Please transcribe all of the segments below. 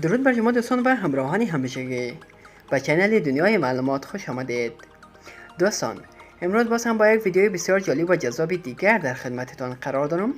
درود بر شما دوستان و همراهان همیشگی به چینل دنیای معلومات خوش آمدید. دوستان، امروز باز هم با یک ویدیوی بسیار جالب و جذاب دیگر در خدمتتان قرار دارم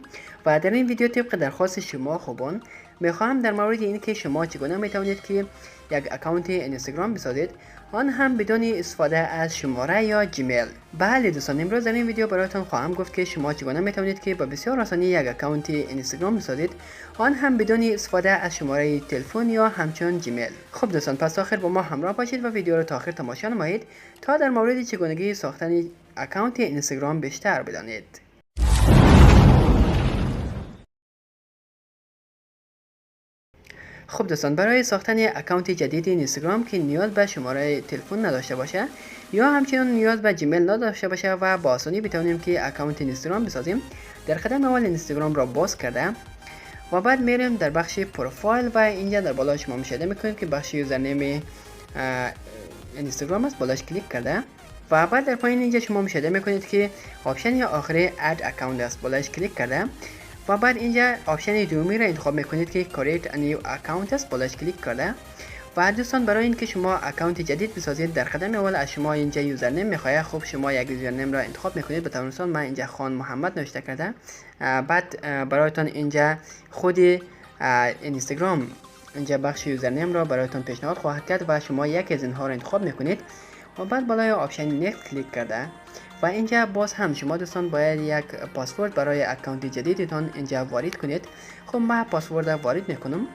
و در این ویدیو طبق درخواست شما خوبان میخواهم در مورد اینکه شما چگونه میتوانید که یک اکانت اینستاگرام بسازید، آن هم بدون استفاده از شماره یا جیمیل. بله دوستان، امروز در این ویدیو برایتان خواهم گفت که شما چگونه میتوانید که با بسیار آسانی یک اکانت اینستاگرام بسازید، آن هم بدون استفاده از شماره تلفن یا همچون جیمیل. خب دوستان، پس تا آخر با ما همراه باشید و ویدیو را تا آخر تماشا نمایید تا در مورد چگونگی ساختن اکانت اینستاگرام بیشتر بدانید. خب دوستان، برای ساختن اکانت جدید اینستاگرام که نیاز به شماره تلفن نداشته باشه یا همچنین نیاز به جیمیل نداشته باشه و با آسانی بتونیم که اکانت اینستاگرام بسازیم، در قدم اول اینستاگرام را باز کرده و بعد میریم در بخش پروفایل و اینجا در بالا شما مشاهده میکنید که بخش یوزرنیم اینستاگرام است، بالاش کلیک کرده و بعد در پایین اینجا شما مشاهده میکنید که آپشن آخری اد اکانت است، بالاش کلیک کرده و بعد اینجا آپشن دومی را انتخاب میکنید که create a new account است، بالاش کلیک کرده و دوستان برای اینکه شما اکانت جدید بسازید در قدم اول از شما اینجا یوزرنیم میخواد. خب شما یک یوزرنیم را انتخاب میکنید، به طور مثال من اینجا خان محمد نوشته کرده، بعد برایتان اینجا خود اینستاگرام اینجا بخش یوزرنیم را برایتان پیشنهاد خواهد کرد و شما یک از اینها را انتخاب میکنید و بعد بالای آپشن نکست کلیک کرده و اینجا باز هم شما دوستان باید یک پاسورد برای اکانت جدیدتان اینجا وارد کنید. خب من پاسورد وارد میکنم.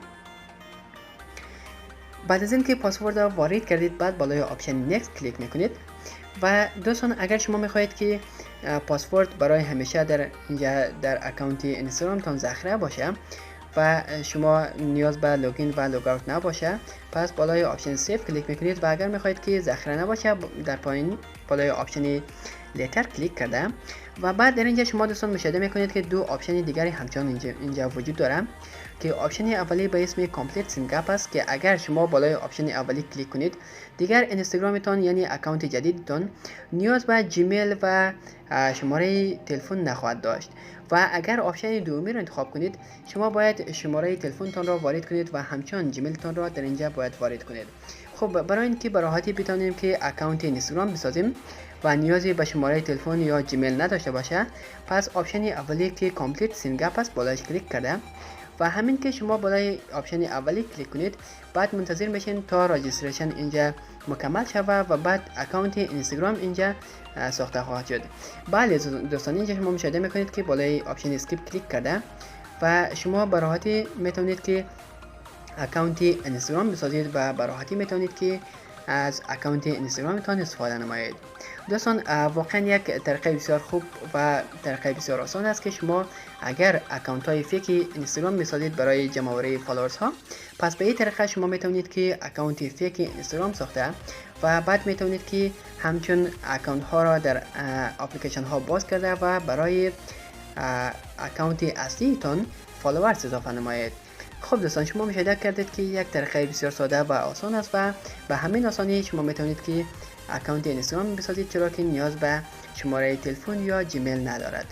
بعد از اینکه پاسورد وارد کردید بعد بالای آپشن نکست کلیک میکنید و دوستان اگر شما میخواهید که پاسورد برای همیشه در اینجا در اکانت اینستاگرامتان ذخیره باشه و شما نیاز به لوگین و لوگ اوت نباشه، پس بالای آپشن سیو کلیک میکنید و اگر میخواهید که ذخیره نباشه در پایین بالای آپشن لیتر کلیک کرده و بعد در اینجا شما دوستان مشاهده میکنید که دو آپشن دیگری همچنان اینجا وجود داره که آپشن اولی به اسم کامپلیت سینگاپ است که اگر شما بالای آپشن اولی کلیک کنید دیگر اینستاگرامتان یعنی اکانت جدیدتان نیاز به جیمیل و شماره تلفن نخواهد داشت و اگر آپشن دومی را انتخاب کنید شما باید شماره تلفنتان را وارد کنید و همچنین جیمیلتان را در اینجا باید وارد کنید. خب برای اینکه به راحتی بتونیم که اکانت اینستاگرام بسازیم و نیازی به شماره تلفن یا جیمیل نداشته باشه، پس آپشن اولی که کامپلیت سینگاپ است بالاش کلیک کرده و همین که شما بالای آپشن اولی کلیک کنید بعد منتظر میشین تا راجستریشن اینجا مکمل شود و بعد اکانت اینستاگرام اینجا ساخته خواهد شد. بله دوستان، اینجا شما مشاهده میکنید که بالای آپشن اسکیپ کلیک کرده و شما به راحتی میتونید که اکانت اینستاگرام بسازید و به راحتی میتونید که از اکانت اینستاگرامتان استفاده نمایید. دوستان واقعا یک طریقه بسیار خوب و طریقه بسیار آسان است که شما اگر اکانت های فیک اینستاگرام بسازید برای جمع آوری فالوورز ها، پس به این طریقه شما میتونید که اکانت فیک اینستاگرام ساخته و بعد میتونید که همچون اکانت ها را در اپلیکیشن ها باز کرده و برای اکانت اصلی تان فالوورز اضافه نمایید. خب دوستان، شما مشاهده کردید که یک طریقه بسیار ساده و آسان است و به همین آسانی شما میتونید که اکانت اینستاگرام بسازید چرا که نیاز به شماره تلفن یا جیمیل ندارد.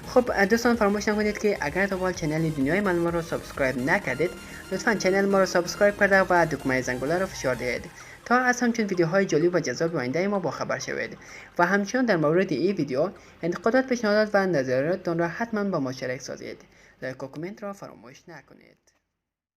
خب دوستان، فراموش نکنید که اگر تا به چینل دنیای معلومات رو سابسکرایب نکردید لطفا چینل ما رو سابسکرایب کرده و دکمه زنگوله رو فشار دهید تا از همچنین ویدیوهای جالب و جذاب آینده ما با خبر شوید و همچنین در مورد این ویدیو انتقادات، پیشنهادات و نظراتتان را حتما با ما شریک سازید. لایک و کامنت را فراموش نکنید.